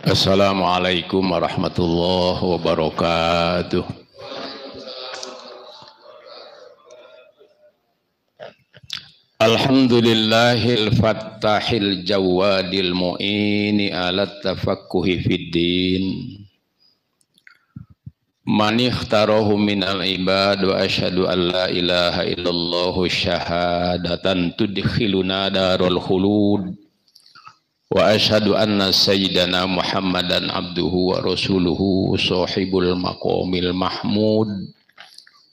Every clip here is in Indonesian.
Assalamualaikum warahmatullahi wabarakatuh. Alhamdulillahil fattahil jawadil mu'ini ala tafakkuhi fiddin. Man ikhtarahu minal ibad wa asyhadu an la ilaha illallah syahadatan tudkhiluna darul khulud. Wa asyhadu anna sayyidana Muhammadan abduhu wa rasuluhu sahibul maqamil mahmud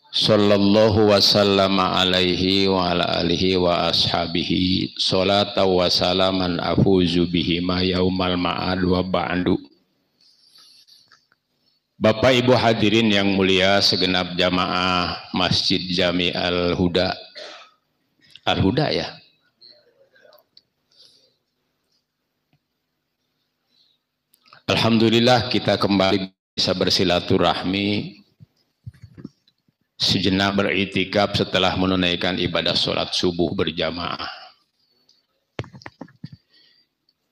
sallallahu wa sallama alaihi wa ala alihi wa ashabihi salata wa salaman afuzu bihi ma yaumal ma'ad wa ba'du. Bapak Ibu hadirin yang mulia segenap jamaah Masjid Jami Al-Huda. Al-Huda ya? Alhamdulillah kita kembali bisa bersilaturahmi, sejenak beriktikaf setelah menunaikan ibadah sholat subuh berjamaah.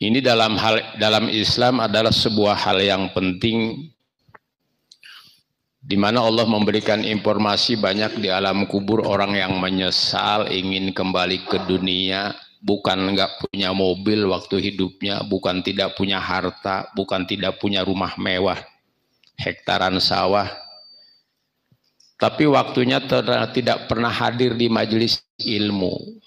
Ini dalam Islam adalah sebuah hal yang penting, di mana Allah memberikan informasi banyak di alam kubur orang yang menyesal ingin kembali ke dunia. Bukan nggak punya mobil waktu hidupnya, bukan tidak punya harta, bukan tidak punya rumah mewah, hektaran sawah, tapi waktunya tidak pernah hadir di majelis ilmu.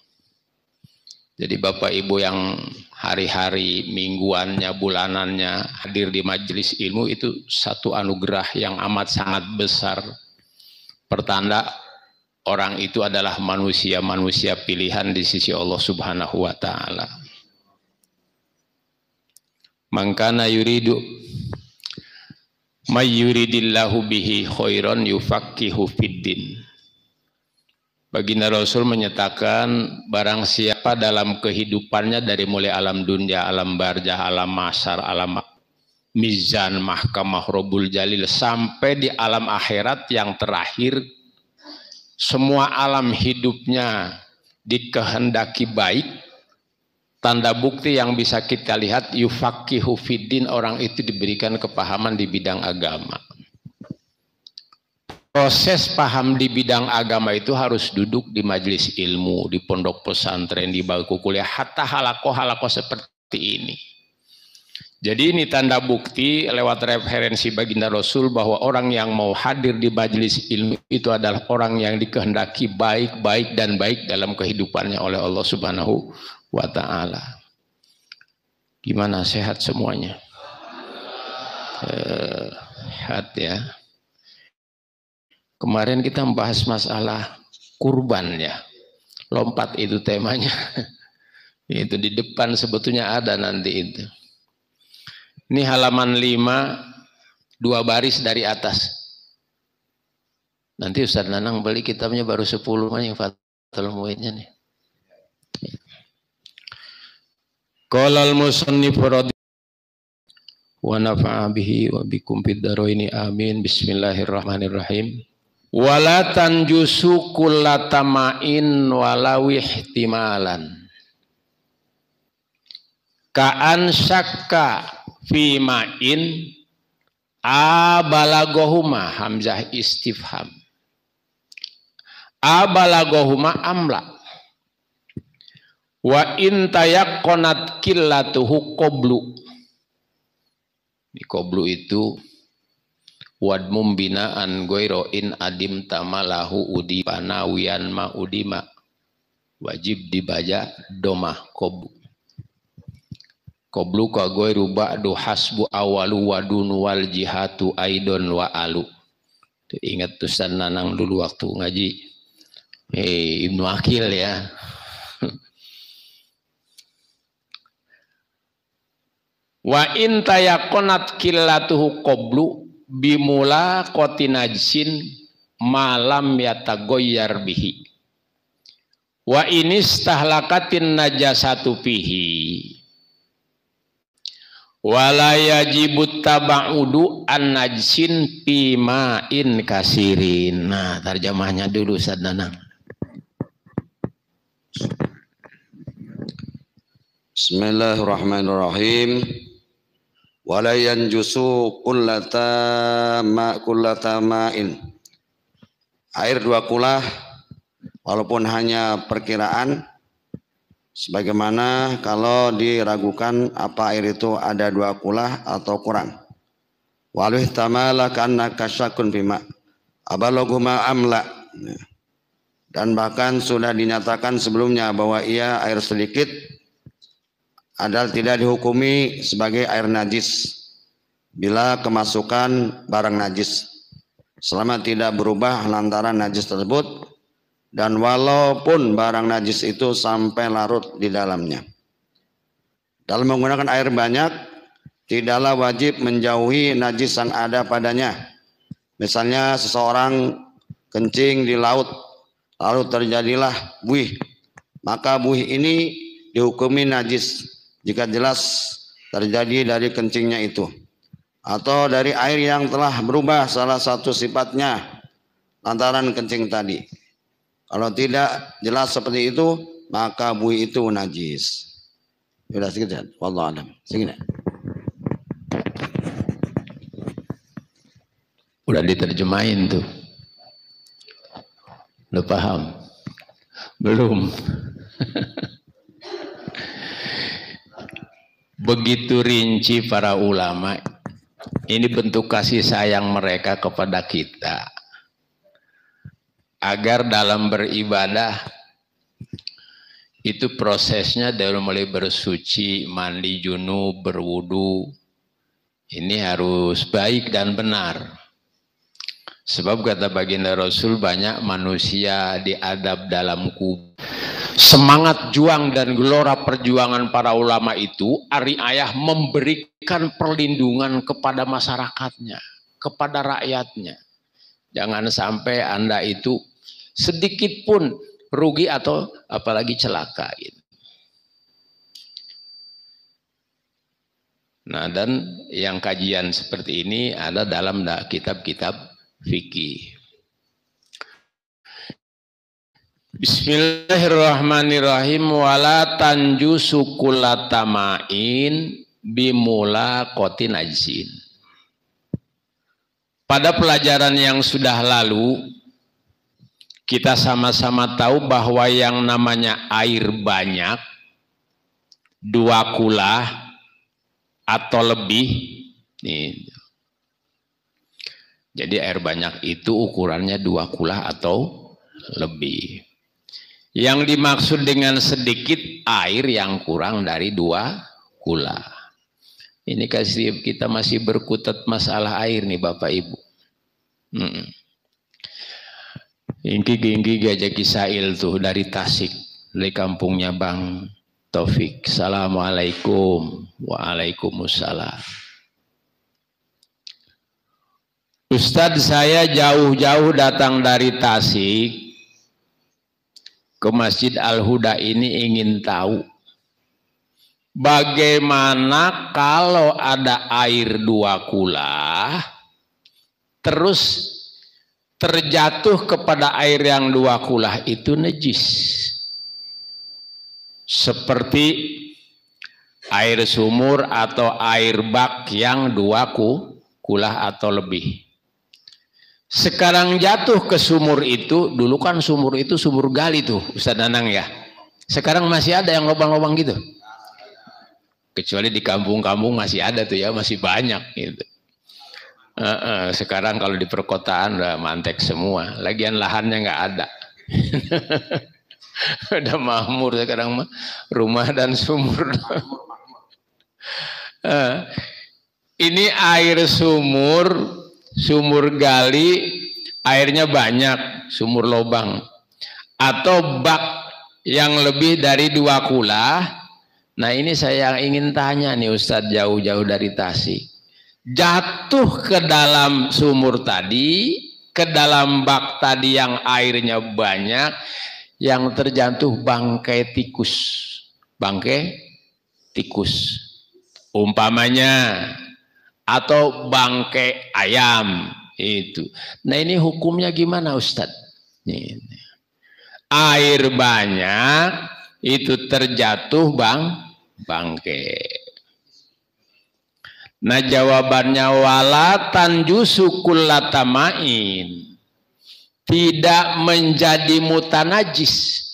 Jadi Bapak Ibu yang hari-hari, mingguannya, bulanannya hadir di majelis ilmu itu satu anugerah yang amat sangat besar. Pertanda orang itu adalah manusia pilihan di sisi Allah Subhanahu wa taala. Mangkana yuridu may yuridillahu bihi khairan yufaqihu fiddin. Baginda Rasul menyatakan barang siapa dalam kehidupannya dari mulai alam dunia, alam barzah, alam mahsyar, alam mizan, mahkamah Rabbul Jalil sampai di alam akhirat yang terakhir, semua alam hidupnya dikehendaki baik. Tanda bukti yang bisa kita lihat yufaqihu fiddin, orang itu diberikan kepahaman di bidang agama. Proses paham di bidang agama itu harus duduk di majelis ilmu, di pondok pesantren, di bangku kuliah, hatta halakoh seperti ini. Jadi ini tanda bukti lewat referensi baginda Rasul bahwa orang yang mau hadir di majelis ilmu itu adalah orang yang dikehendaki baik dalam kehidupannya oleh Allah Subhanahu wa taala. Gimana, sehat semuanya? Sehat ya. Kemarin kita membahas masalah kurban ya. Lompat itu temanya. Itu di depan sebetulnya ada nanti itu. Ini halaman 5, 2 baris dari atas. Nanti Ustaz Nanang beli kitabnya baru 10 yang Fathul Mu'innya nih. Qala al-musannif wa nafa'a bihi wa bikum fid dharaini amin. Bismillahirrahmanirrahim. Wala tanjusu kullatamain walau ihtimalan. Ka'an syakka fi ma'in abalagohuma, hamzah istifham, abalagohuma amla wa in tayaqqanat qillatuhu qablu. Di qablu itu wadmum binaan goiro in adim tamalahu udi panawian ma udima, wajib dibaca domah qablu. Qablu ka goiru ba'du hasbu awalu wadunu wal jihatu aidon wa alu. Ingat Ustaz Nanang dulu waktu ngaji Ibnu Akil ya. Wa in tayaqqanat qillatuhu qablu bimula qatinajsin malam yatagoyyar bihi. Wa inistahlakatin najasatu fihi. Wala yajibut taba'udu an najsin pima'in kasirin. Nah, terjemahnya dulu Ustaz Nanang. Bismillahirrahmanirrahim. wala yanjusu kullatamain. Air 2 kulah walaupun hanya perkiraan, sebagaimana kalau diragukan apa air itu ada 2 kulah atau kurang. Waluh tamala kana kasyakun bima abaloguma amla. Dan bahkan sudah dinyatakan sebelumnya bahwa ia air sedikit adalah tidak dihukumi sebagai air najis bila kemasukan barang najis, selama tidak berubah lantaran najis tersebut, dan walaupun barang najis itu sampai larut di dalamnya. Dalam menggunakan air banyak, tidaklah wajib menjauhi najis yang ada padanya. Misalnya seseorang kencing di laut, lalu terjadilah buih, maka buih ini dihukumi najis jika jelas terjadi dari kencingnya itu, atau dari air yang telah berubah salah satu sifatnya lantaran kencing tadi. Kalau tidak jelas seperti itu, maka buih itu najis. Sudah sekian, wallahu a'lam. Segini. Udah diterjemahin tuh. Udah paham? Belum. Begitu rinci para ulama. Ini bentuk kasih sayang mereka kepada kita. Agar dalam beribadah itu prosesnya dari mulai bersuci, mandi junub, berwudu. Ini harus baik dan benar. Sebab kata baginda Rasul, banyak manusia diadab dalam kubur. Semangat juang dan gelora perjuangan para ulama itu ari ayah memberikan perlindungan kepada masyarakatnya, kepada rakyatnya. Jangan sampai Anda itu sedikit pun rugi atau apalagi celaka gitu. Nah, dan yang kajian seperti ini ada dalam kitab-kitab fikih. Bismillahirrahmanirrahim. Wala tanjusu kullatamain bimula kotin najsin. Pada pelajaran yang sudah lalu, kita sama-sama tahu bahwa yang namanya air banyak, 2 kulah atau lebih, nih. Jadi air banyak itu ukurannya 2 kulah atau lebih. Yang dimaksud dengan sedikit air yang kurang dari 2 kulah. Ini kasih kita masih berkutat masalah air nih Bapak Ibu. Ingki Gajah Kisail tuh dari Tasik, dari kampungnya Bang Taufik. Assalamualaikum. Waalaikumsalam. Ustadz, saya jauh-jauh datang dari Tasik ke Masjid Al-Huda ini ingin tahu bagaimana kalau ada air 2 kulah terus terjatuh kepada air yang 2 kulah itu najis, seperti air sumur atau air bak yang 2 kulah atau lebih. Sekarang jatuh ke sumur itu, dulu kan sumur itu sumur gali tuh Ustaz Nanang ya. Sekarang masih ada yang lubang-lubang gitu. Kecuali di kampung-kampung masih ada tuh ya, masih banyak gitu. Sekarang kalau di perkotaan udah mantek semua, lagian lahannya nggak ada. Udah makmur sekarang rumah dan sumur. Ini air sumur gali, airnya banyak, sumur lubang, atau bak yang lebih dari 2 kulah. Nah ini saya ingin tanya nih Ustadz, jauh-jauh dari Tasik, jatuh ke dalam sumur tadi, ke dalam bak tadi yang airnya banyak, yang terjatuh bangkai tikus umpamanya, atau bangkai ayam itu. Nah ini hukumnya gimana Ustadz? Air banyak itu terjatuh bangkai. Nah jawabannya wala tanjusu kullatamain, tidak menjadi mutanajis.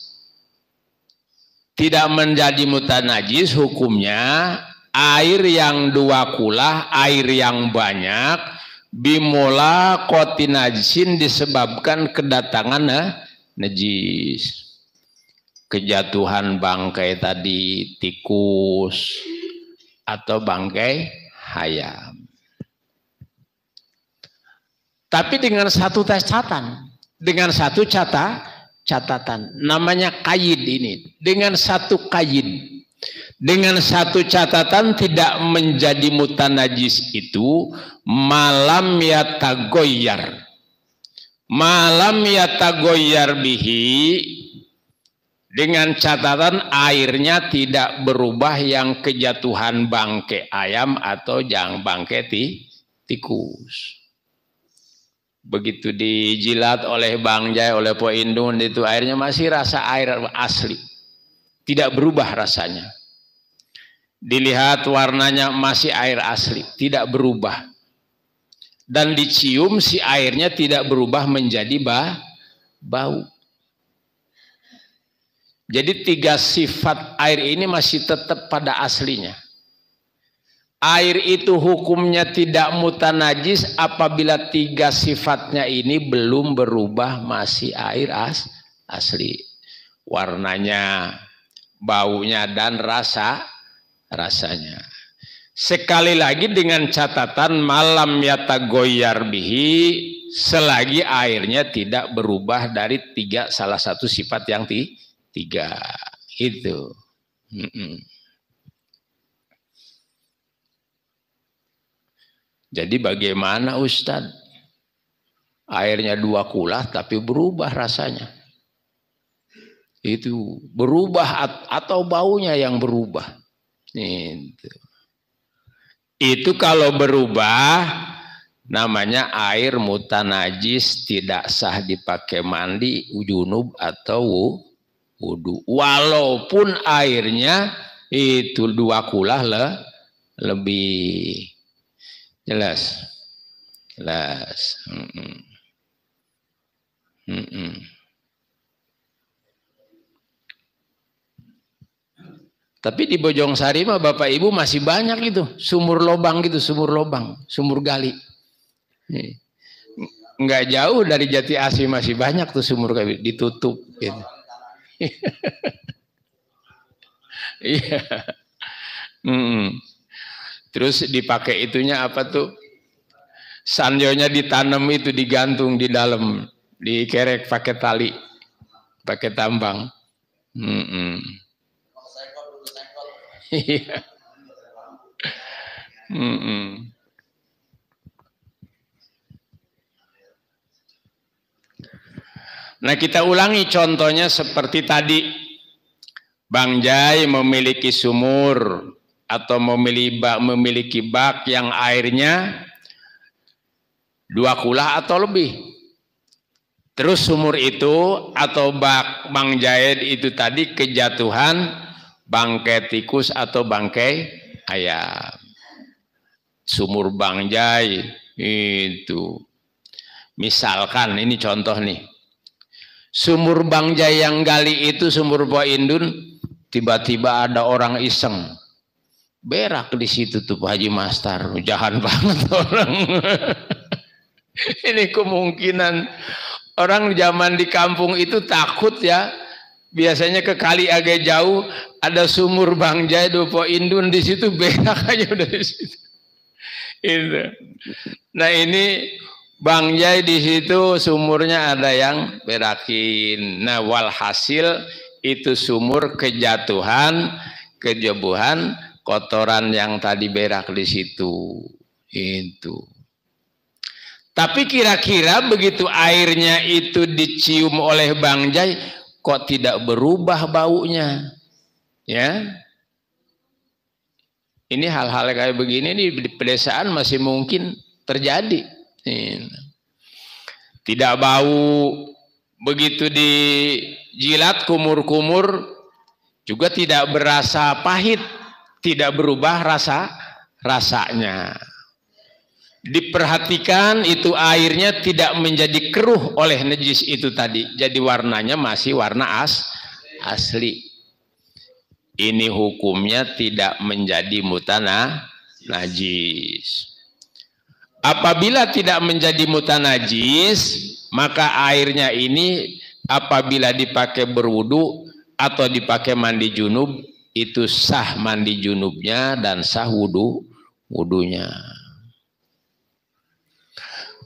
Tidak menjadi mutanajis hukumnya air yang dua kulah, air yang banyak bimola kotinajisin disebabkan kedatangan najis, kejatuhan bangkai tadi tikus atau bangkai hayam. Tapi dengan satu catatan, dengan satu catatan, namanya kaid ini. Dengan satu kaid, dengan satu catatan tidak menjadi mutanajis itu malam yatagoyar. Malam yatagoyar bihi, dengan catatan airnya tidak berubah yang kejatuhan bangkai ayam atau yang bangkai tikus. Begitu dijilat oleh Bang Jai, oleh Po Indun, itu airnya masih rasa air asli, tidak berubah rasanya. Dilihat warnanya masih air asli, tidak berubah. Dan dicium si airnya tidak berubah menjadi bau. Jadi tiga sifat air ini masih tetap pada aslinya. Air itu hukumnya tidak mutanajis apabila tiga sifatnya ini belum berubah, masih air asli. Warnanya, baunya, dan rasanya. Sekali lagi dengan catatan malam yatagoyar bihi, selagi airnya tidak berubah dari salah satu sifat yang tiga. Itu. Jadi bagaimana Ustadz? Airnya dua kulah tapi berubah rasanya. Itu berubah atau baunya yang berubah. Itu kalau berubah namanya air mutanajis, tidak sah dipakai mandi, junub atau wudu. Walaupun airnya itu dua kulah lebih. Jelas. Tapi di Bojongsari mah Bapak Ibu masih banyak itu sumur lobang gitu, sumur gali. Nggak jauh dari Jati Asih masih banyak tuh sumur gali ditutup. Gitu. Iya. Terus dipakai itunya apa tuh? Sanjonya ditanam itu, digantung di dalam, dikerek pakai tali, pakai tambang. Iya. Nah kita ulangi contohnya seperti tadi. Bang Jai memiliki sumur atau memiliki bak yang airnya dua kulah atau lebih. Terus sumur itu atau bak Bang Jai itu tadi kejatuhan bangkai tikus atau bangkai ayam. Sumur Bang Jai itu. Misalkan ini contoh nih. Sumur Bang Jai yang gali itu sumur Po Indun, tiba-tiba ada orang iseng. Berak di situ tuh Pak Haji Mastar, jahat banget orang. Ini kemungkinan orang zaman di kampung itu takut ya. Biasanya ke kali agak jauh ada sumur Bang Jai Po Indun di situ, berak aja udah di situ. Itu. Nah ini Bang Jai di situ sumurnya ada yang berakin. Nah walhasil itu sumur kejatuhan, kejebuhan, kotoran yang tadi berak di situ. Itu. Tapi kira-kira begitu airnya itu dicium oleh Bang Jai, kok tidak berubah baunya? Ya. Ini hal-hal kayak begini di pedesaan masih mungkin terjadi. Tidak bau, begitu dijilat kumur-kumur juga tidak berasa pahit, tidak berubah rasanya. Diperhatikan itu airnya tidak menjadi keruh oleh najis itu tadi. Jadi warnanya masih warna asli. Ini hukumnya tidak menjadi mutanah najis. Apabila tidak menjadi mutanajis, maka airnya ini apabila dipakai berwudu atau dipakai mandi junub, itu sah mandi junubnya dan sah wudunya.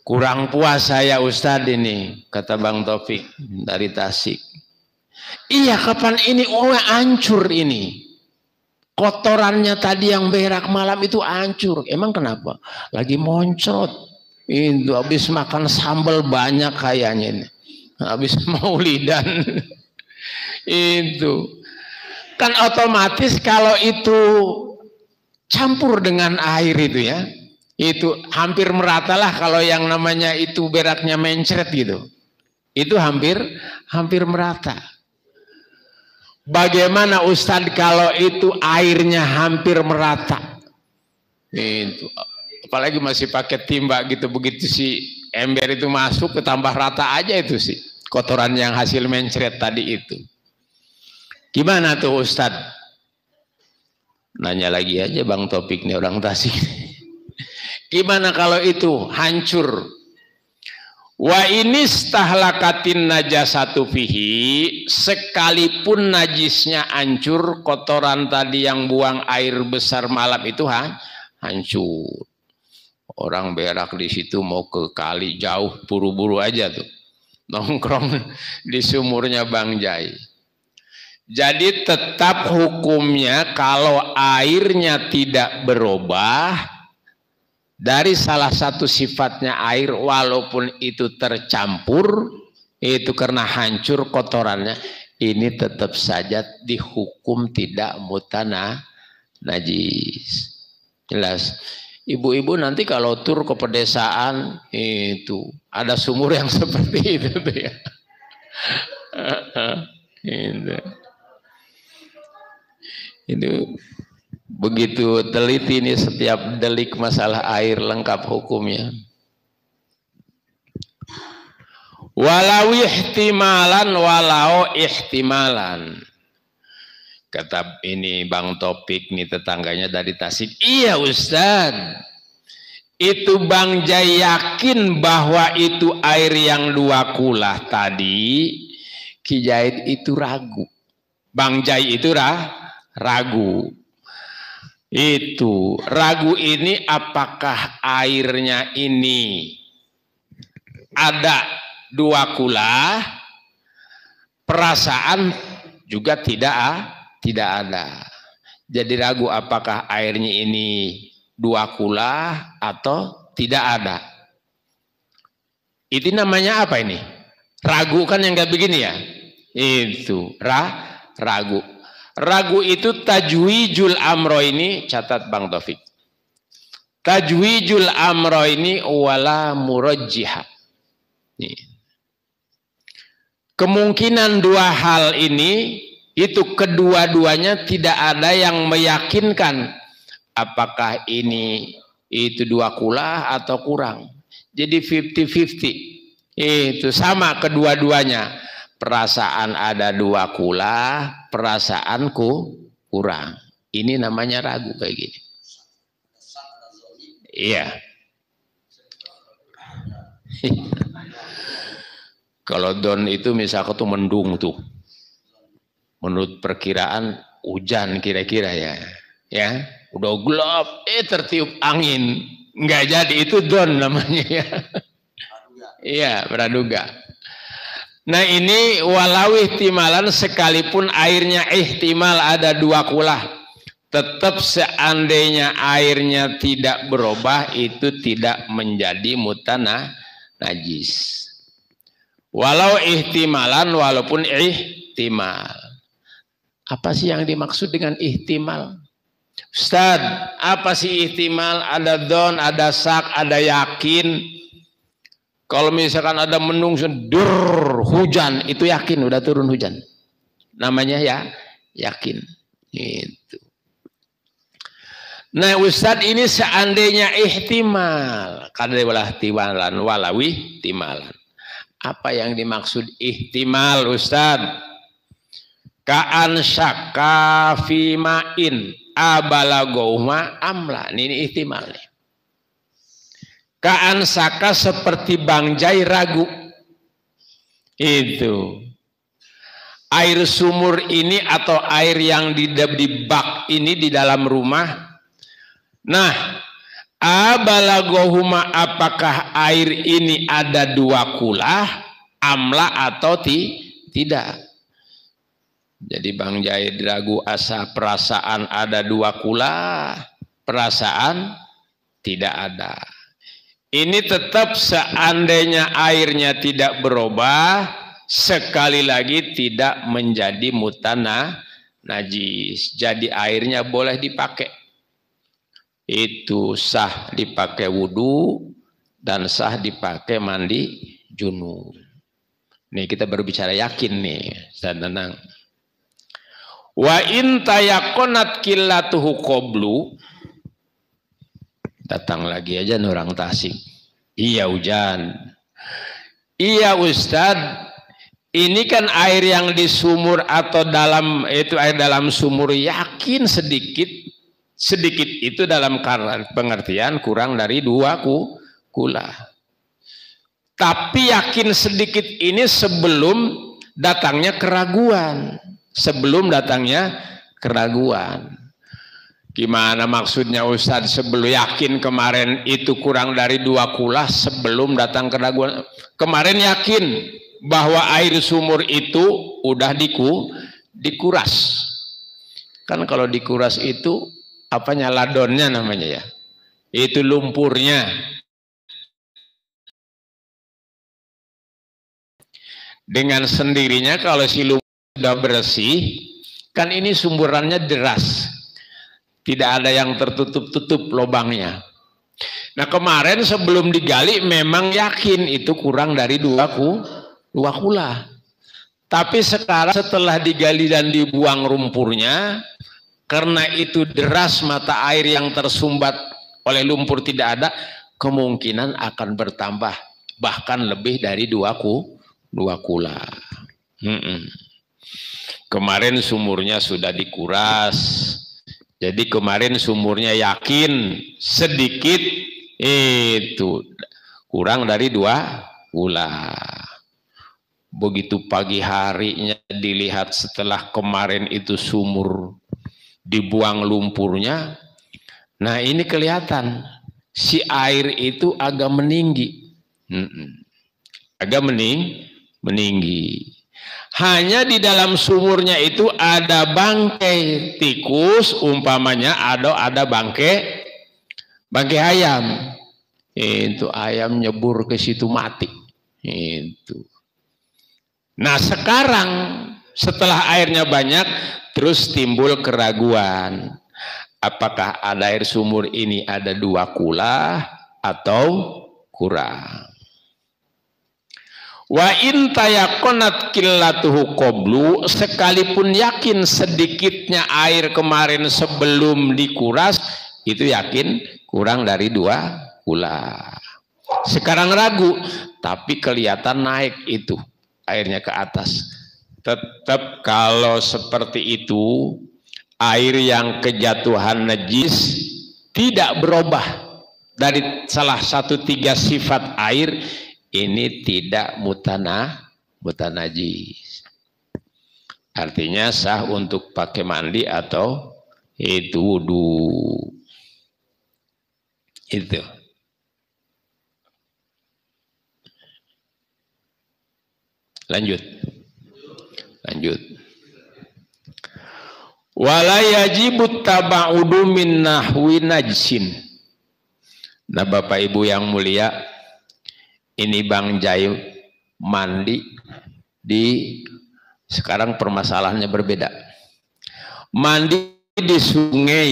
Kurang puas saya Ustadz ini, kata Bang Taufik dari Tasik. Iya, kapan ini hancur ini. Kotorannya tadi yang berak malam itu hancur. Emang kenapa? Lagi moncrot. Itu habis makan sambal banyak kayaknya ini. Habis maulidan. Itu. Kan otomatis kalau itu campur dengan air itu ya. Itu hampir merata lah kalau yang namanya itu beraknya mencret gitu. Itu hampir merata. Bagaimana Ustadz kalau itu airnya hampir merata? Itu. Apalagi masih pakai timba gitu, begitu si ember itu masuk ketambah rata aja itu sih. Kotoran yang hasil mencret tadi itu. Gimana tuh Ustadz? Nanya lagi aja Bang Topik nih orang Tasik. Gimana kalau itu hancur? Wa inistahlakatin najasatu fihi, sekalipun najisnya hancur, kotoran tadi yang buang air besar malam itu hancur. Orang berak di situ mau ke kali jauh, buru-buru aja tuh. Nongkrong di sumurnya Bang Jai. Jadi tetap hukumnya kalau airnya tidak berubah dari salah satu sifatnya air, walaupun itu tercampur, itu karena hancur kotorannya, ini tetap saja dihukum tidak mutanah najis. Jelas. Ibu-ibu nanti kalau tur ke pedesaan itu ada sumur yang seperti itu tuh ya. Itu begitu teliti ini setiap delik masalah air lengkap hukumnya. Walau ihtimalan. Kata ini Bang Topik nih tetangganya dari Tasik. Iya Ustaz. Itu Bang Jai yakin bahwa itu air yang 2 kulah tadi. Ki Jaid itu ragu. Bang Jai itu ragu. Itu ragu ini apakah airnya ini ada 2 kulah, perasaan juga tidak ada. Jadi ragu apakah airnya ini 2 kulah atau tidak ada. Itu namanya apa ini? Ragu kan yang kayak begini ya. Itu ragu. Ragu itu tajwijul amro ini, catat Bang Taufik. Tajwijul amro ini wala murajjiha. Kemungkinan 2 hal ini itu kedua-duanya tidak ada yang meyakinkan apakah ini itu 2 kulah atau kurang. Jadi 50-50. Itu sama kedua-duanya. Perasaan ada 2 kulah, perasaanku kurang. Ini namanya ragu kayak gini. Iya. Kalau don itu misalkan tuh mendung tuh. Menurut perkiraan hujan kira-kira ya. Ya, udah gelap, tertiup angin. Enggak jadi, itu don namanya ya. Iya, praduga. Nah ini walau ihtimalan, sekalipun airnya ihtimal ada 2 kulah, tetap seandainya airnya tidak berubah itu tidak menjadi mutanah najis. Walau ihtimalan, walaupun ihtimal. Apa sih yang dimaksud dengan ihtimal? Ustaz, apa sih ihtimal? Ada don, ada sak, ada yakin. Kalau misalkan ada mendung, hujan, itu yakin udah turun hujan. Namanya ya yakin. Itu. Nah Ustadz, ini seandainya ihtimal, kadawalah timalan walawi timalan. Apa yang dimaksud ihtimal Ustadz? Ka'an syakka fima'in abalagoma amla. Ini ihtimal nih. Ka'an syakka seperti Bang Jai ragu. Itu. Air sumur ini atau air yang di bak ini di dalam rumah. Nah, abalagohuma, apakah air ini ada 2 kulah, amla atau tidak? Jadi Bang Jai ragu asa perasaan ada 2 kulah, perasaan tidak ada. Ini tetap seandainya airnya tidak berubah, sekali lagi tidak menjadi mutanah najis. Jadi airnya boleh dipakai. Itu sah dipakai wudhu dan sah dipakai mandi junub. Nih kita berbicara yakin nih, dan tenang. Wa in tayaqqanat qillatuhu qablu. Datang lagi aja orang Tasik. Iya hujan. Iya Ustadz. Ini kan air yang di sumur atau dalam itu air dalam sumur, yakin sedikit itu dalam pengertian kurang dari 2 kulah. Tapi yakin sedikit ini sebelum datangnya keraguan. Gimana maksudnya Ustadz? Sebelum yakin kemarin itu kurang dari 2 kulah sebelum datang keraguan. Kemarin yakin bahwa air sumur itu udah dikuras. Kan kalau dikuras itu apanya, ladonnya namanya ya, itu lumpurnya. Dengan sendirinya kalau si lumpur sudah bersih, kan ini sumburannya deras, tidak ada yang tertutup-tutup lubangnya. Nah kemarin sebelum digali memang yakin itu kurang dari 2 kulah. Tapi sekarang setelah digali dan dibuang lumpurnya, karena itu deras mata air yang tersumbat oleh lumpur tidak ada, kemungkinan akan bertambah bahkan lebih dari 2 kulah. Kemarin sumurnya sudah dikuras, jadi kemarin sumurnya yakin sedikit itu kurang dari 2 kulah. Begitu pagi harinya dilihat setelah kemarin itu sumur dibuang lumpurnya, nah ini kelihatan si air itu agak meninggi, meninggi. Hanya di dalam sumurnya itu ada bangkai tikus umpamanya, ada bangkai ayam. Itu ayam nyebur ke situ mati. Itu. Nah sekarang setelah airnya banyak, terus timbul keraguan. Apakah ada air sumur ini ada 2 kulah atau kurang? Wa in tayaqqanat qillatuhu qablu, sekalipun yakin sedikitnya air kemarin sebelum dikuras, itu yakin kurang dari 2 kulah. Sekarang ragu, tapi kelihatan naik itu airnya ke atas. Tetap kalau seperti itu, air yang kejatuhan najis tidak berubah dari salah satu 3 sifat air, ini tidak mutanajis. Artinya sah untuk pakai mandi atau itu wudu. Itu. Lanjut. Wala yajibut tabaudu min nahwi najsin. Nah Bapak Ibu yang mulia, ini Bang Jai mandi sekarang permasalahannya berbeda. Mandi di sungai,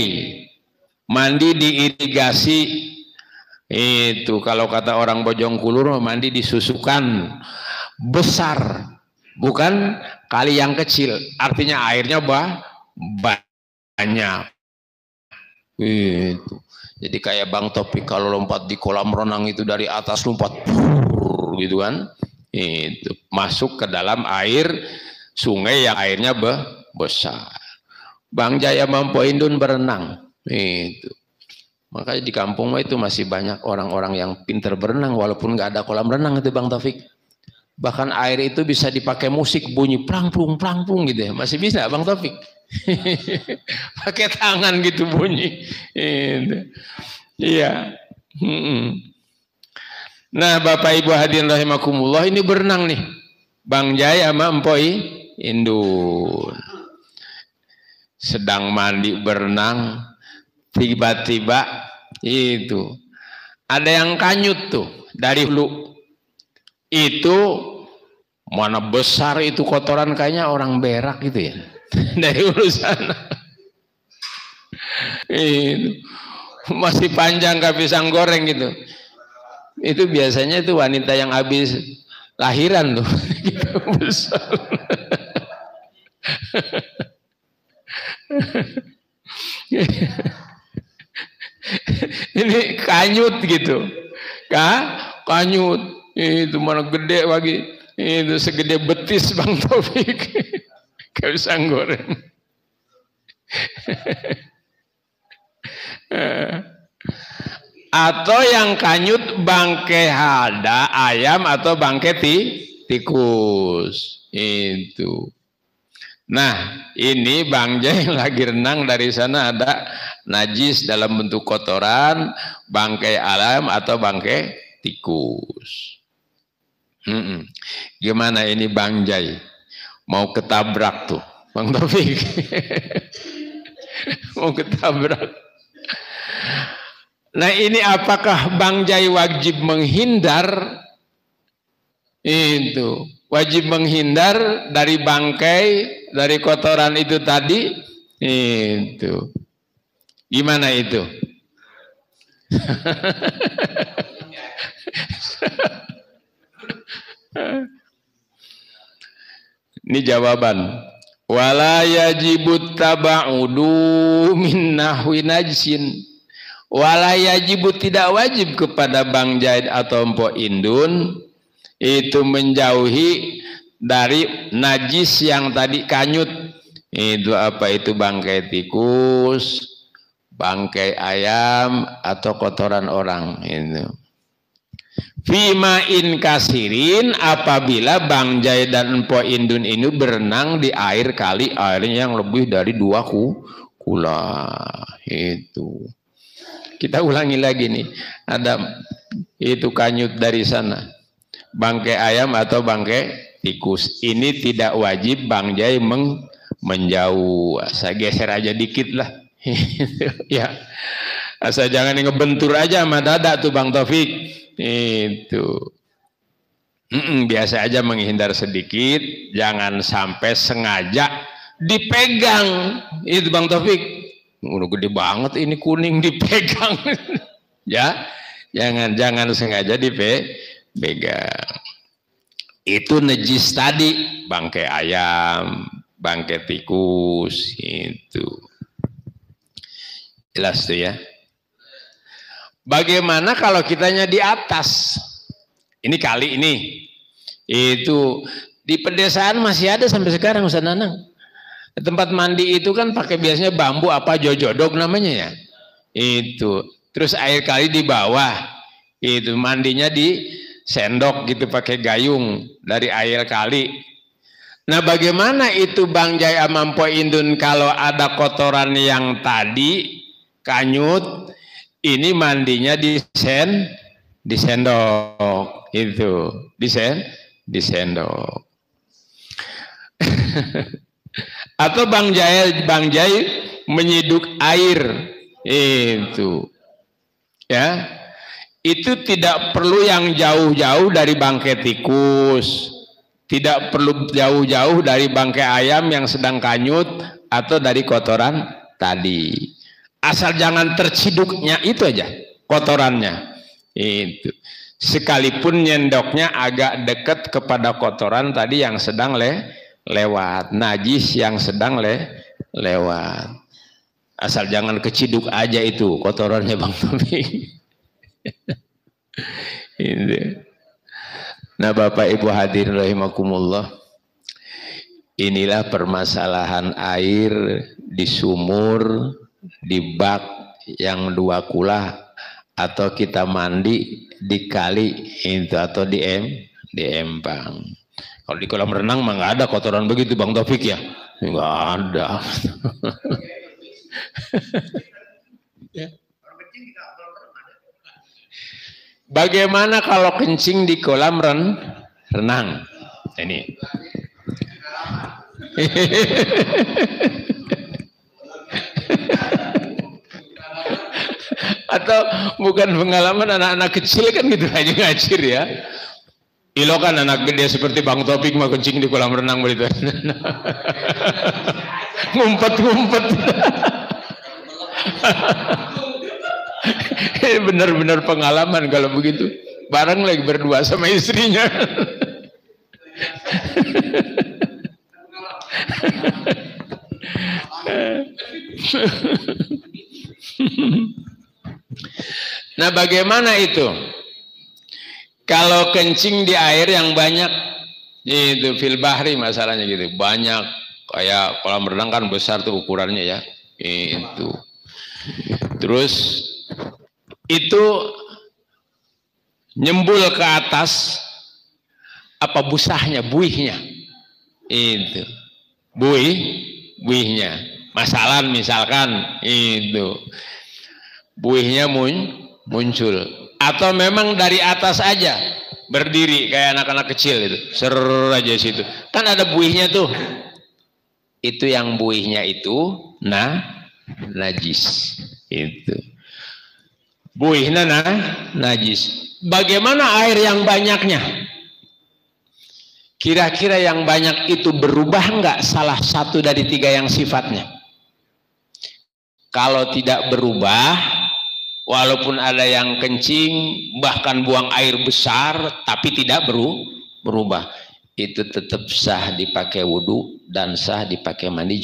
mandi di irigasi, itu kalau kata orang Bojongkulur mandi di susukan besar, bukan kali yang kecil. Artinya airnya banyak. Itu. Jadi kayak Bang Topik kalau lompat di kolam renang itu dari atas lompat gitu kan. Itu masuk ke dalam air sungai yang airnya besar. Bang Jaya Mampo Indun berenang. Itu. Makanya di kampung itu masih banyak orang-orang yang pintar berenang walaupun nggak ada kolam renang itu Bang Taufik. Bahkan air itu bisa dipakai musik bunyi prang-prung gitu ya. Masih bisa Bang Taufik. Pakai tangan gitu bunyi. Iya. Nah, Bapak Ibu hadirin rahimakumullah, ini berenang nih. Bang Jaya sama Empoi Indun. Sedang mandi berenang, tiba-tiba itu ada yang kanyut tuh dari hulu. Itu mana besar itu kotoran kayaknya orang berak gitu ya. Dari hulu sana. Itu masih panjang kayak pisang goreng gitu. Itu biasanya itu wanita yang habis lahiran tuh. Besar. Ini kanyut gitu. Kanyut. Itu mana gede lagi. Itu segede betis Bang Taufik. Kayak pisang goreng. Atau yang kanyut bangke hada ayam atau bangke tikus. Itu. Nah, ini Bang Jai lagi renang, dari sana ada najis dalam bentuk kotoran, bangkai ayam atau bangkai tikus. Gimana ini Bang Jai? Mau ketabrak tuh, Bang Taufik. Mau ketabrak. Nah, ini apakah Bang Jai wajib menghindar? Itu wajib menghindar dari bangkai, dari kotoran itu tadi. Itu gimana itu? Ini jawaban. Wala yajibut taba'udu min nahwi najsin. Wala yajibut, tidak wajib kepada Bang Jahid atau Mpok Indun itu menjauhi dari najis yang tadi kanyut. Itu apa itu? Bangkai tikus, bangkai ayam atau kotoran orang. Itu fima in kasirin, apabila Bang Jahid dan Mpok Indun ini berenang di air kali, airnya yang lebih dari 2 kula. Itu kita ulangi lagi nih, ada itu kanyut dari sana, bangkai ayam atau bangkai tikus. Ini tidak wajib Bang Jai menjauh. Saya geser aja dikit lah. Ya, asal jangan ngebentur aja sama dada tuh Bang Taufik. Itu biasa aja menghindar sedikit, jangan sampai sengaja dipegang. Itu Bang Taufik. Udah gede banget ini kuning dipegang. Ya, jangan sengaja dipegang. Itu najis tadi, bangkai ayam, bangkai tikus. Itu jelas tuh ya. Bagaimana kalau kitanya di atas? Ini kali ini. Itu di pedesaan masih ada sampai sekarang Ustaz Nanang. Tempat mandi itu kan pakai biasanya bambu apa jojodog namanya ya. Itu. Terus air kali di bawah. Itu mandinya di sendok gitu pakai gayung dari air kali. Nah, bagaimana itu Bang Jai sama Mpok Indun kalau ada kotoran yang tadi kanyut, ini mandinya di sendok. Itu. Di sendok. Atau Bang Jai menyiduk air. Itu. Ya. Itu tidak perlu yang jauh-jauh dari bangkai tikus, tidak perlu jauh-jauh dari bangkai ayam yang sedang kanyut atau dari kotoran tadi. Asal jangan terciduknya itu aja kotorannya. Itu. Sekalipun nyendoknya agak dekat kepada kotoran tadi yang sedang lewat, najis yang sedang lewat. Asal jangan keciduk aja itu kotorannya Bang Taufik. Nah Bapak Ibu hadirin rahimakumullah, inilah permasalahan air di sumur, di bak yang 2 kulah, atau kita mandi di kali itu atau di empang. Kalau di kolam renang mah nggak ada kotoran begitu Bang Taufik ya, nggak ada. Bagaimana kalau kencing di kolam renang? Ini. Atau bukan pengalaman anak-anak kecil kan gitu aja ngacir ya. Ilo kan anak gede seperti Bang Taufik mau kencing di kolam renang begitu. Ngumpet-ngumpet. Benar-benar pengalaman kalau begitu. Bareng lagi berdua sama istrinya. Nah bagaimana itu? Kalau kencing di air yang banyak, itu fil bahri masalahnya gitu. Banyak, kayak kolam renang kan besar tuh ukurannya ya. Itu. Terus itu nyembul ke atas apa busahnya, buihnya. Itu. Buihnya. Masalan misalkan itu. Buihnya muncul. Atau memang dari atas aja berdiri kayak anak-anak kecil itu, ser aja situ. Kan ada buihnya tuh. Itu yang buihnya itu najis. Itu. Buihnya najis. Bagaimana air yang banyaknya? Kira-kira yang banyak itu berubah enggak salah satu dari 3 yang sifatnya? Kalau tidak berubah, walaupun ada yang kencing, bahkan buang air besar, tapi tidak berubah. Itu tetap sah dipakai wudhu dan sah dipakai mandi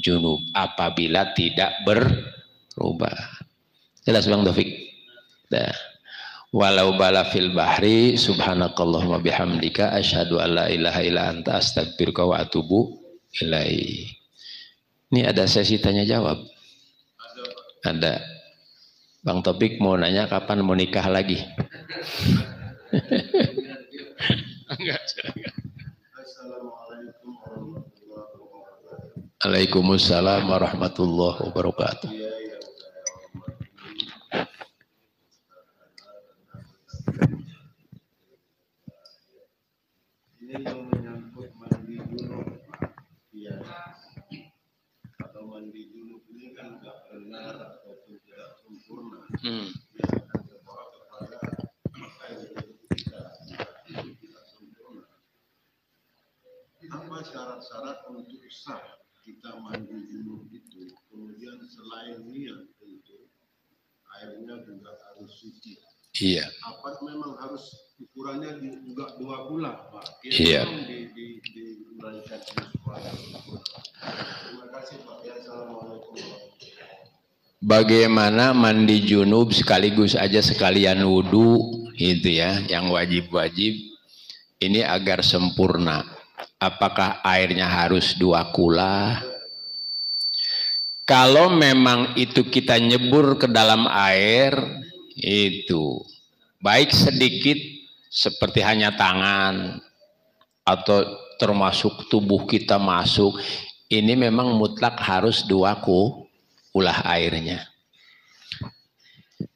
junub apabila tidak berubah. Jelas Bang Taufik? Nah. Walau bala fil bahri subhanakallahumma bihamdika asyhadu an la ilaha illa anta astaghfiruka wa atubu ilaihi. Ini ada sesi tanya jawab. Ada. Bang Taufik mau nanya kapan mau nikah lagi? Waalaikumsalam warahmatullahi wabarakatuh. Ini yang menyangkut mandi junub, ya. Atau mandi junub ini kan tidak benar ataupun tidak sempurna. Kepada tidak sempurna. Apa syarat-syarat untuk sah kita mandi junub itu? Kemudian selain niat tentu airnya juga harus suci. Iya. Apa memang harus ukurannya juga 2 kulah, Pak? Iya. Diuraikan. Terima kasih, Pak. Ya, assalamualaikum. Bagaimana mandi junub sekaligus aja sekalian wudhu itu ya, yang wajib-wajib ini agar sempurna. Apakah airnya harus 2 kulah? Kalau memang itu kita nyebur ke dalam air, itu baik sedikit seperti hanya tangan atau termasuk tubuh kita masuk, ini memang mutlak harus 2 kulah airnya.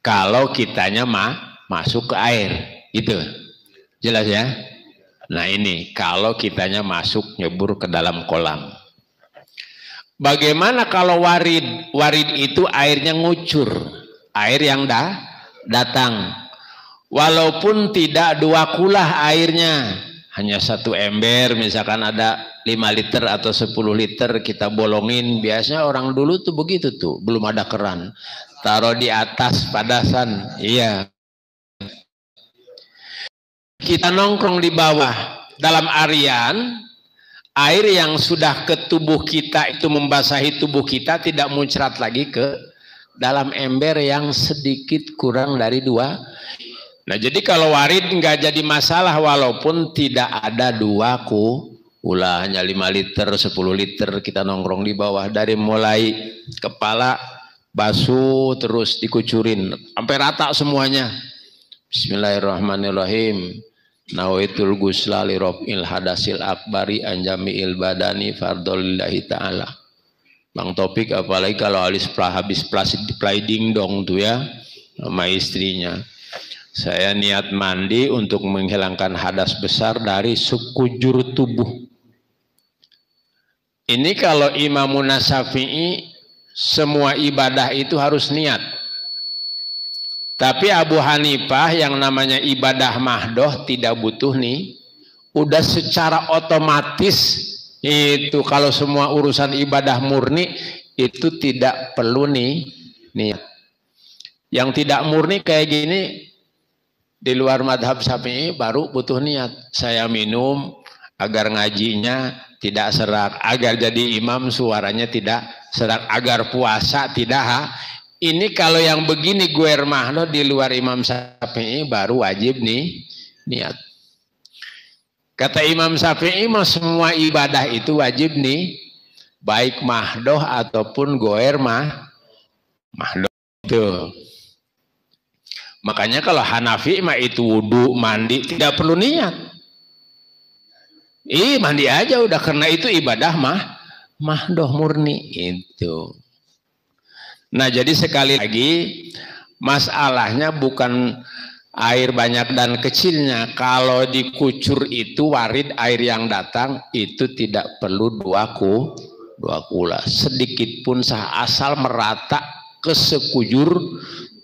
Kalau kitanya masuk ke air, itu jelas ya. Nah ini kalau kitanya masuk nyebur ke dalam kolam. Bagaimana kalau warid? Warid itu airnya ngucur, air yang datang, walaupun tidak 2 kulah airnya, hanya 1 ember, misalkan ada 5 liter atau 10 liter kita bolongin. Biasanya orang dulu tuh begitu tuh, belum ada keran, taruh di atas padasan. Iya, kita nongkrong di bawah dalam arian, air yang sudah ke tubuh kita itu membasahi tubuh kita tidak muncrat lagi ke dalam ember yang sedikit kurang dari 2. Nah jadi kalau warid nggak jadi masalah walaupun tidak ada 2 kula, hanya 5 liter 10 liter kita nongkrong di bawah, dari mulai kepala basuh terus dikucurin sampai rata semuanya. Bismillahirrahmanirrahim. Nawaitul gusla li raf'il hadasil akbari anjami'il badani fardolillahi ta'ala. Bang Topik apalagi kalau habis play ding dong tuh ya sama istrinya. Saya niat mandi untuk menghilangkan hadas besar dari sekujur tubuh. Ini kalau Imamun Syafi'i semua ibadah itu harus niat. Tapi Abu Hanifah yang namanya ibadah mahdoh tidak butuh nih. Udah secara otomatis itu kalau semua urusan ibadah murni itu tidak perlu nih niat. Yang tidak murni kayak gini di luar madhab Syafi'i baru butuh niat. Saya minum agar ngajinya tidak serak, agar jadi imam suaranya tidak serak, agar puasa tidak Ini kalau yang begini guer mahdoh di luar Imam Syafi'i baru wajib nih niat. Kata Imam Syafi'i semua ibadah itu wajib nih, baik mahdoh ataupun goer mahdoh itu. Makanya kalau Hanafi itu wudu mandi tidak perlu niat. Mandi aja udah, karena itu ibadah mahdoh murni itu. Nah jadi sekali lagi masalahnya bukan air banyak dan kecilnya. Kalau dikucur itu warid air yang datang itu tidak perlu 2 kula. Sedikit pun sah, asal merata ke sekujur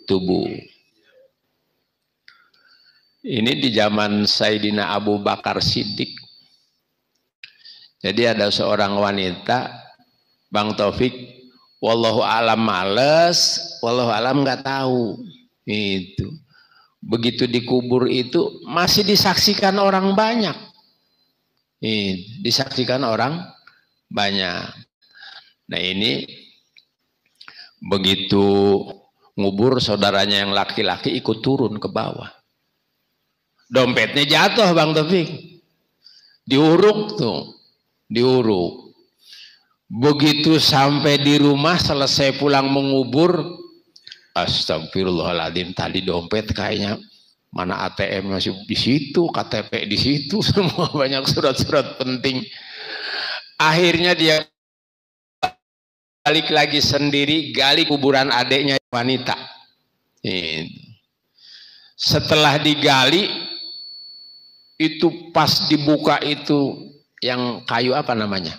tubuh. Ini di zaman Sayyidina Abu Bakar Siddiq. Jadi ada seorang wanita, Bang Taufik, wallahu alam males, wallahu alam nggak tahu. Itu begitu dikubur itu masih disaksikan orang banyak. Disaksikan orang banyak. Nah ini begitu ngubur saudaranya yang laki-laki ikut turun ke bawah. Dompetnya jatuh Bang Taufik. Diuruk tuh, diuruk. Begitu sampai di rumah selesai pulang mengubur, astagfirullahaladzim, tadi dompet kayaknya mana ATM masih di situ, KTP di situ, semua banyak surat-surat penting. Akhirnya dia balik lagi sendiri, gali kuburan adiknya wanita. Setelah digali, itu pas dibuka itu yang kayu apa namanya?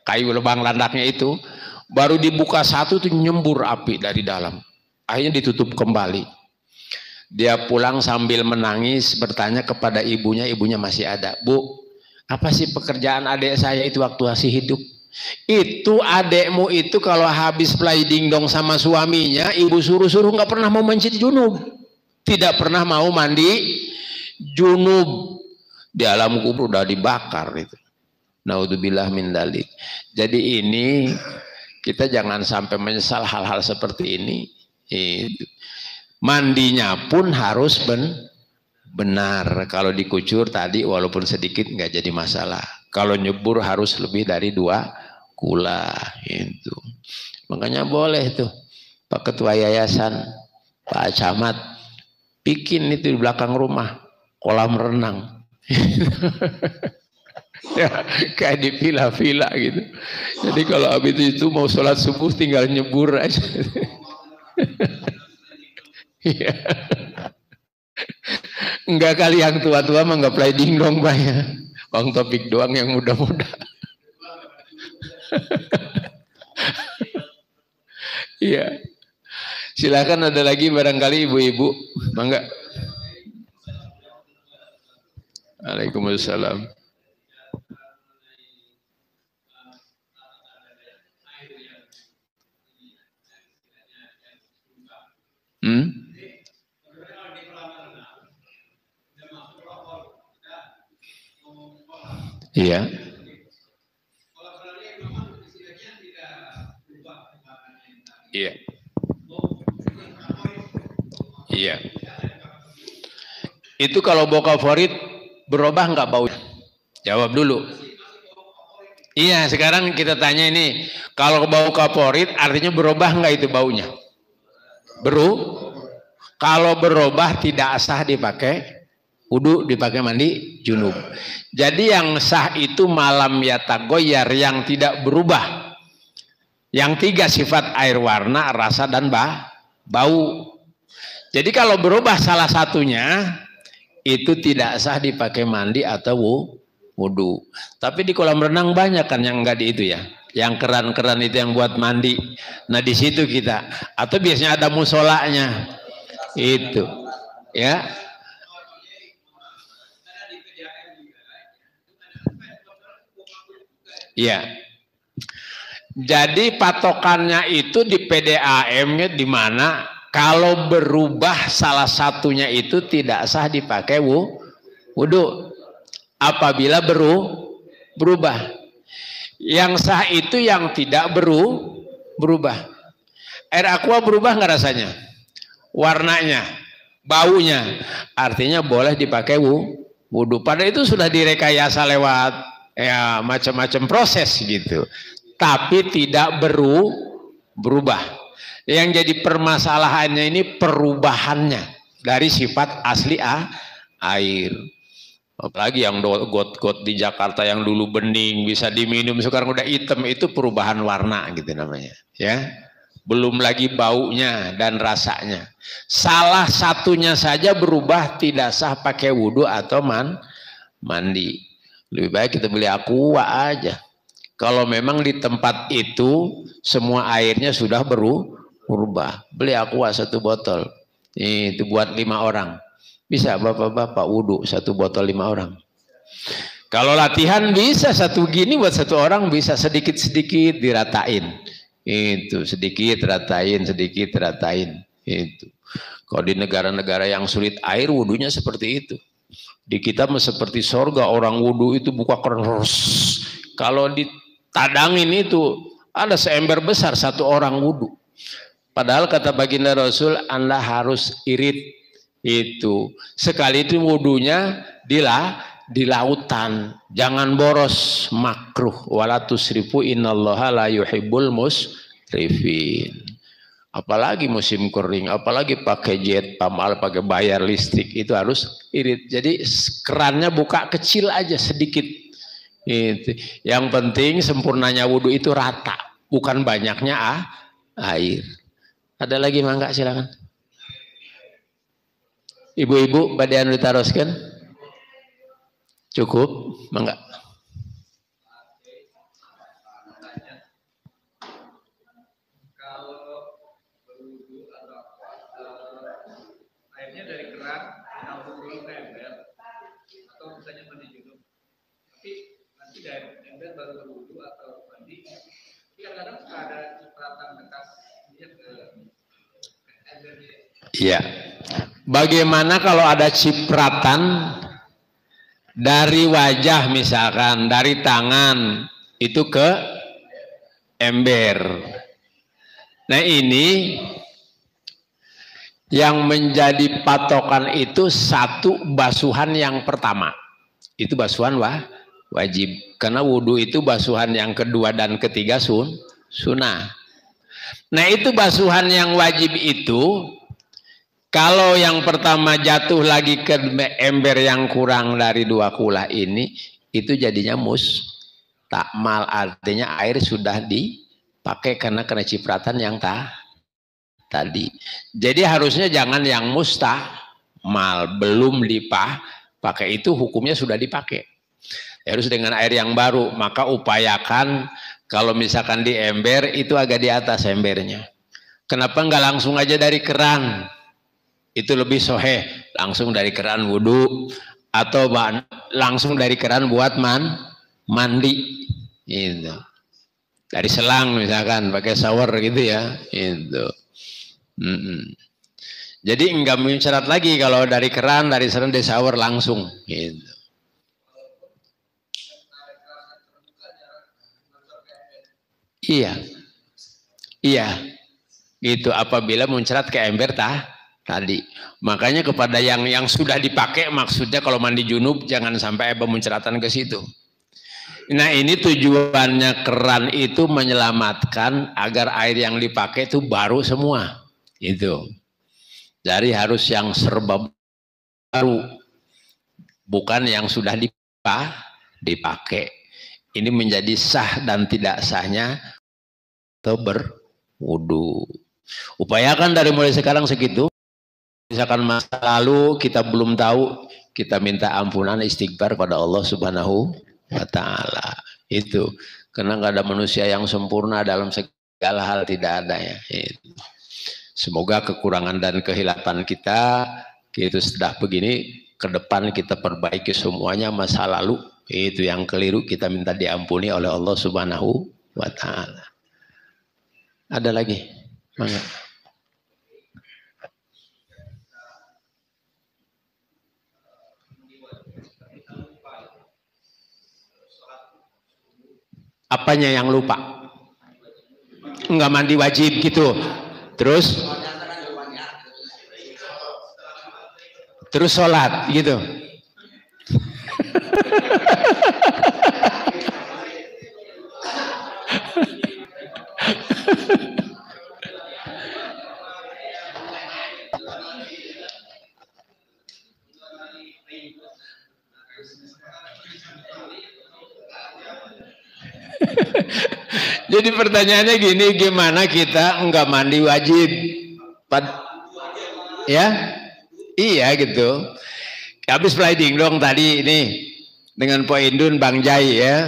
Kayu lubang landaknya itu baru dibuka satu tuh nyembur api dari dalam, akhirnya ditutup kembali. Dia pulang sambil menangis bertanya kepada ibunya, ibunya masih ada. Bu, apa sih pekerjaan adik saya itu waktu masih hidup? Itu adekmu itu kalau habis play dingdong sama suaminya, ibu suruh-suruh nggak pernah mau mandi junub, tidak pernah mau mandi junub. Di alam kubur udah dibakar itu. Naudzubillah min dalik. Jadi ini kita jangan sampai menyesal hal-hal seperti ini. Mandinya pun harus benar. Kalau dikucur tadi walaupun sedikit nggak jadi masalah. Kalau nyebur harus lebih dari 2 kula itu. Makanya boleh tuh Pak Ketua Yayasan, Pak Camat bikin itu di belakang rumah kolam renang. Ya, kayak di villa-villa gitu. Jadi kalau habis itu mau sholat subuh tinggal nyebur aja. Ya. Enggak kali yang tua-tua mah enggak play dingdong banyak. Bang Topik doang yang muda-muda. Iya. Silakan ada lagi barangkali ibu-ibu, mangga. Waalaikumsalam. Iya. Iya. Iya. Itu kalau bau favorit berubah nggak baunya? Jawab dulu. Iya, sekarang kita tanya ini, kalau bau favorit artinya berubah nggak itu baunya? Kalau berubah tidak sah dipakai wudu, dipakai mandi junub. Jadi yang sah itu malam yatagoyar, yang tidak berubah. Yang tiga sifat air, warna, rasa, dan bau. Jadi kalau berubah salah satunya, itu tidak sah dipakai mandi atau wudu. Tapi di kolam renang banyak kan yang enggak di itu ya. Yang keran-keran itu yang buat mandi. Nah di situ kita. Atau biasanya ada musolanya. Itu. Ya. Iya. Jadi patokannya itu di PDAM-nya di mana kalau berubah salah satunya itu tidak sah dipakai wudu. Apabila berubah. Yang sah itu yang tidak berubah. Air aqua berubah nggak rasanya? Warnanya, baunya. Artinya boleh dipakai wudu. Padahal itu sudah direkayasa lewat ya macam-macam proses gitu. Tapi tidak berubah. Yang jadi permasalahannya ini perubahannya dari sifat asli air. Apalagi yang got-got di Jakarta yang dulu bening bisa diminum sekarang udah hitam, itu perubahan warna gitu namanya, ya. Belum lagi baunya dan rasanya. Salah satunya saja berubah tidak sah pakai wudu atau mandi. Lebih baik kita beli aqua aja. Kalau memang di tempat itu semua airnya sudah berubah, beli aqua 1 botol. Itu buat 5 orang. Bisa bapak-bapak wudu 1 botol 5 orang. Kalau latihan bisa 1 gini buat 1 orang, bisa sedikit-sedikit diratain. Itu sedikit ratain, sedikit ratain. Itu. Kalau di negara-negara yang sulit air wudunya seperti itu. Di kita seperti sorga, orang wudu itu buka keran. Kalau ditadangin itu ada seember besar 1 orang wudu. Padahal kata baginda Rasul, Anda harus irit itu. Sekali itu wudunya di lautan. Jangan boros, makruh. Wala tusrifu innallaha la yuhibbul musrifin. Apalagi musim kering, apalagi pakai jet pamal, pakai bayar listrik, itu harus irit. Jadi kerannya buka kecil aja sedikit. Itu. Yang penting sempurnanya wudu itu rata, bukan banyaknya air. Ada lagi mangga, silakan. Ibu-ibu badan ditaroskan? Cukup, mangga. Kalau berwudu atau airnya dari keran langsung dulu ke ember atau misalnya mandi junub. Tapi nanti dari ember baru berwudu atau mandi. Tapi kadang-kadang suka ada cipratan bekas dia ke embernya. Iya. Bagaimana kalau ada cipratan dari wajah misalkan, dari tangan itu ke ember. Nah ini yang menjadi patokan itu 1 basuhan yang pertama. Itu basuhan wajib. Karena wudhu itu basuhan yang kedua dan ketiga sunnah. Nah itu basuhan yang wajib itu, kalau yang pertama jatuh lagi ke ember yang kurang dari 2 kula ini, itu jadinya mustakmal, artinya air sudah dipakai karena kena cipratan yang tadi. Jadi harusnya jangan yang mustakmal, belum dipakai, itu hukumnya sudah dipakai. Harus dengan air yang baru, maka upayakan kalau misalkan di ember itu agak di atas embernya. Kenapa nggak langsung aja dari keran? Itu lebih soheh, langsung dari keran wudu atau langsung dari keran buat mandi gitu. Dari selang misalkan pakai shower gitu ya itu. Jadi enggak syarat lagi kalau dari keran, dari selang, dari shower langsung gitu. Iya. Iya. Gitu apabila muncrat ke ember tadi. Makanya kepada yang sudah dipakai, maksudnya kalau mandi junub jangan sampai bermunceratan ke situ. Nah, ini tujuannya keran itu menyelamatkan agar air yang dipakai itu baru semua. Itu. Jadi harus yang serba baru. Bukan yang sudah dipakai. Ini menjadi sah dan tidak sahnya atau berwudu. Upayakan dari mulai sekarang segitu. Misalkan masa lalu kita belum tahu, kita minta ampunan, istighfar pada Allah Subhanahu wa Ta'ala. Itu karena nggak ada manusia yang sempurna dalam segala hal, tidak ada ya. Itu. Semoga kekurangan dan kehilapan kita sudah begini, ke depan kita perbaiki semuanya. Masa lalu itu yang keliru kita minta diampuni oleh Allah Subhanahu wa Ta'ala. Ada lagi? Mangga. Apanya yang lupa? Enggak mandi wajib gitu. Terus sholat gitu. Jadi pertanyaannya gini, gimana kita enggak mandi wajib? Ya? Iya gitu. Habis sliding dong tadi ini dengan Po Indun, Bang Jai ya.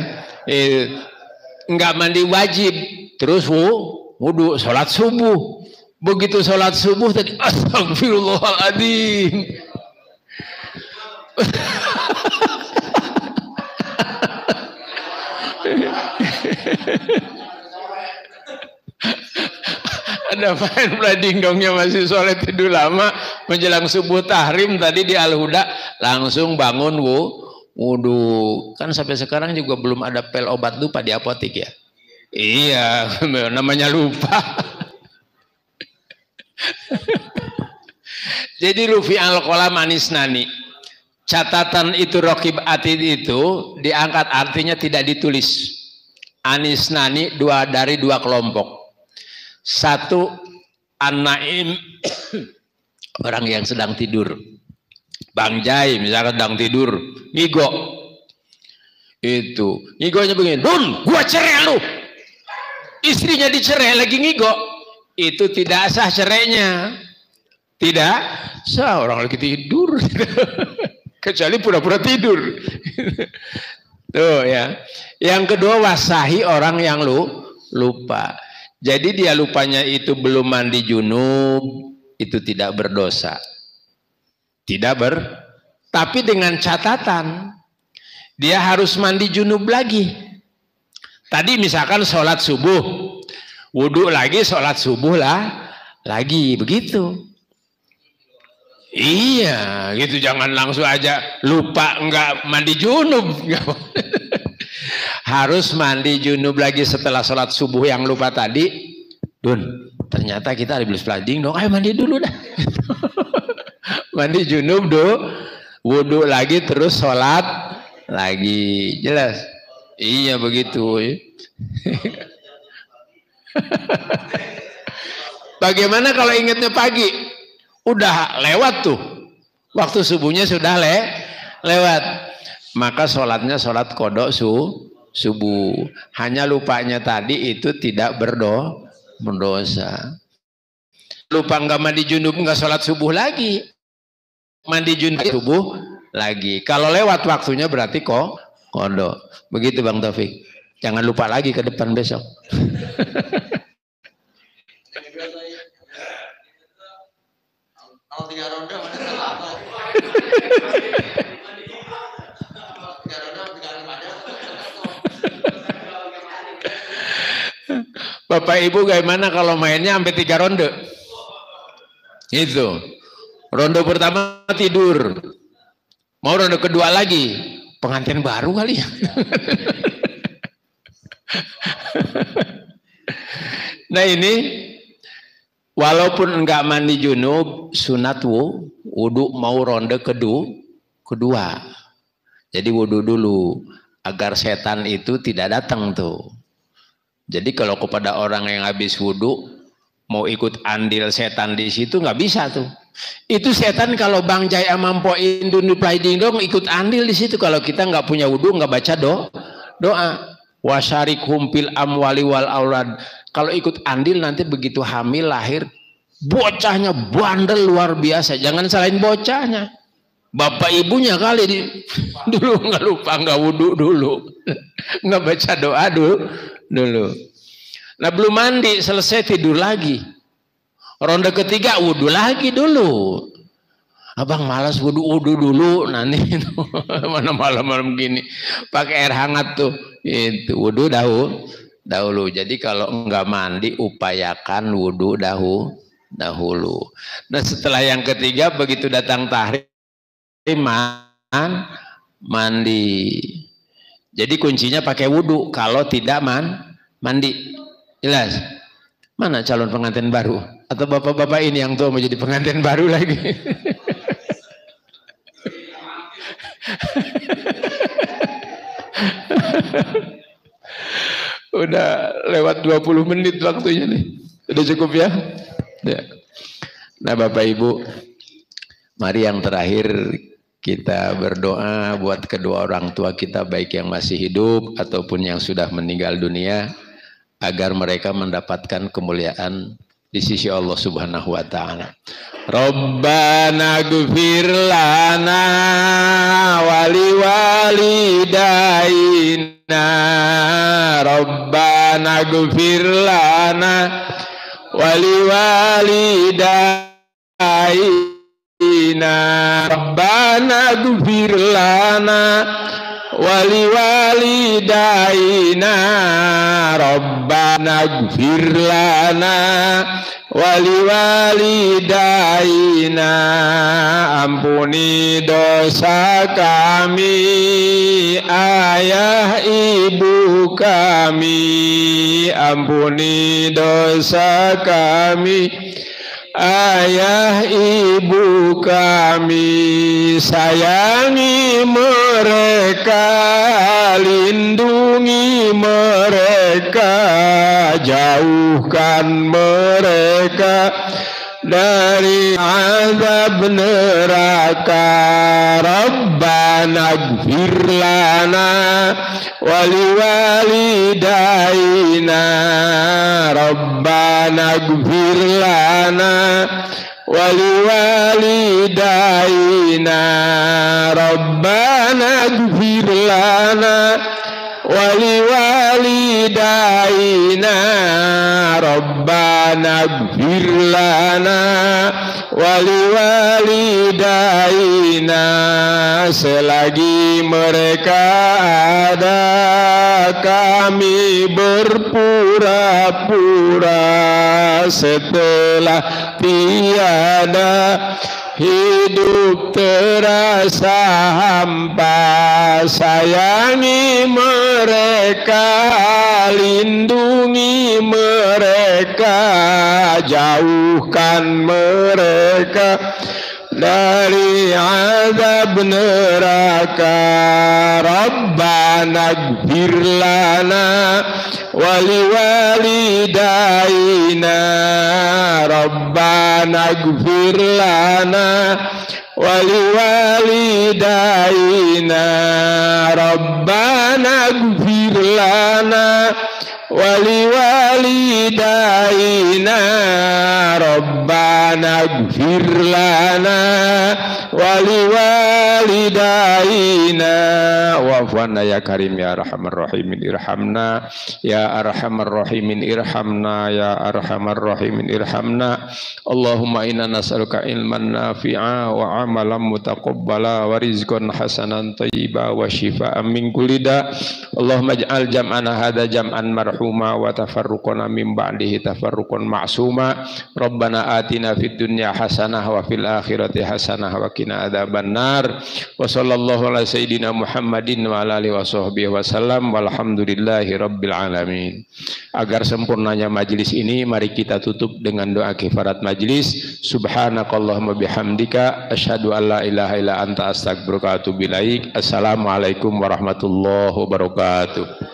Enggak mandi wajib, terus wudu, sholat subuh. Begitu sholat subuh tadi, astagfirullahaladzim. Ada main sliding dongnya masih sholat tidur lama menjelang subuh tahrim tadi di Al-Huda langsung bangun wudu. Kan sampai sekarang juga belum ada pel obat lupa di apotek ya. Iya, namanya lupa. Jadi rufi al-qalam anisnani. Catatan itu rokib atid itu diangkat, artinya tidak ditulis. Anisnani dari dua kelompok. Satu an-naim, orang yang sedang tidur. Bang Jai misalkan sedang tidur, ngigo. Itu ngigonya begini, Dun, gua cerai lu. Istrinya dicerai lagi ngigo. Itu tidak sah cerainya. Tidak sah, orang lagi tidur. Kecuali pura-pura tidur. Tuh ya. Yang kedua wasahi, orang yang lupa. Jadi dia lupanya itu belum mandi junub, itu tidak berdosa. Tapi dengan catatan dia harus mandi junub lagi. Tadi misalkan sholat subuh, wudu lagi, sholat subuh lagi, begitu. Iya, gitu, jangan langsung aja lupa enggak mandi junub. Harus mandi junub lagi setelah sholat subuh yang lupa tadi. Dun, ternyata kita habis sliding dong, ayo mandi dulu dah. Mandi junub wudu lagi, terus sholat lagi. Jelas? Iya begitu. Bagaimana kalau ingatnya pagi? Udah lewat tuh. Waktu subuhnya sudah lewat. Maka sholatnya sholat qodho subuh. Hanya lupanya tadi itu tidak berdosa. Lupa nggak mandi junub, nggak sholat subuh lagi. Mandi junub subuh lagi. Kalau lewat waktunya berarti qodho. Begitu Bang Taufik. Jangan lupa lagi ke depan besok. Kalau 3 ronde mana apa? Bapak Ibu bagaimana kalau mainnya sampai 3 ronde? Itu. Ronde pertama tidur. Mau ronde kedua lagi. Pengantin baru kali ya. Nah ini walaupun enggak mandi junub, sunat wudu mau ronde kedua. Jadi wudu dulu agar setan itu tidak datang tuh. Jadi kalau kepada orang yang habis wudu mau ikut andil setan di situ nggak bisa tuh. Itu setan kalau Bang Jaya mampo Indun Plaiding dong ikut andil di situ. Kalau kita nggak punya wudu nggak baca doa. Wasyarik humpil amwali wal aulad. Kalau ikut andil nanti begitu hamil lahir bocahnya bandel luar biasa. Jangan salahin bocahnya. Bapak ibunya kali dulu nggak lupa nggak wudu dulu, nggak baca doa dulu. Nah belum mandi selesai tidur lagi. Ronde ketiga wudu lagi dulu. Abang malas wudu dulu nanti mana malam-malam gini pakai air hangat tuh itu wudu dahulu. Jadi kalau nggak mandi upayakan wudu dahulu. Nah setelah yang ketiga begitu datang tahrim mandi. Jadi kuncinya pakai wudu kalau tidak mandi. Jelas? Mana calon pengantin baru? Atau bapak-bapak ini yang tua mau jadi pengantin baru lagi? Udah lewat 20 menit waktunya nih. Udah cukup ya? Ya. Nah Bapak Ibu, mari yang terakhir kita berdoa buat kedua orang tua kita baik yang masih hidup ataupun yang sudah meninggal dunia agar mereka mendapatkan kemuliaan di sisi Allah Subhanahu wa taala. Rabbana ighfir lana wali walidaina Rabbana ighfir lana wali walidaina Rabbana ighfir lana wali walidaina Rabbana ighfir lana wali walidaina ampuni dosa kami ayah ibu kami ampuni dosa kami ayah ibu kami sayangi mereka lindungi mereka jauhkan mereka dari azab neraka Rabbana ighfir lana wali walidaina Rabbana ighfir lana wali walidaina Rabbana ighfir lana wali walidaina Rabbana ighfir lana wali walidaina selagi mereka ada kami berpura-pura setelah tiada hidup terasa hampa sayangi mereka lindungi mereka jauhkan mereka dari azab neraka Rabbana ighfir lana wali walidaina Rabbana ighfir lana wali walidaina Rabbana ighfir lana wali walidaina Rabbana ighfir lana wali walidaina wa'fana ya karim ya arhamar rahimin irhamna ya arhamar rahimin irhamna ya arhamar rahimin irhamna Allahumma inna nas'aluka ilman nafi'a wa amalan mutaqabbala wa rizqan hasanan thayyiba wa shifaan min kulli da Allahumma ij'al jam'ana hadza jam'an marhum marhuma wa tafarruqana min ba'dihi tafarruqan ma'suma. Rabbana atina fid dunya hasanah wa fil akhirati hasanah wa qina adzabannar. Wa sallallahu ala sayyidina Muhammadin wa ala alihi washabbihi wasallam walhamdulillahi rabbil alamin. Agar sempurnanya majelis ini, mari kita tutup dengan doa kifarat majelis. Subhanakallahumma bihamdika asyhadu an la ilaha illa anta astaghfiruka wa atubu ilaik. Assalamualaikum warahmatullahi wabarakatuh.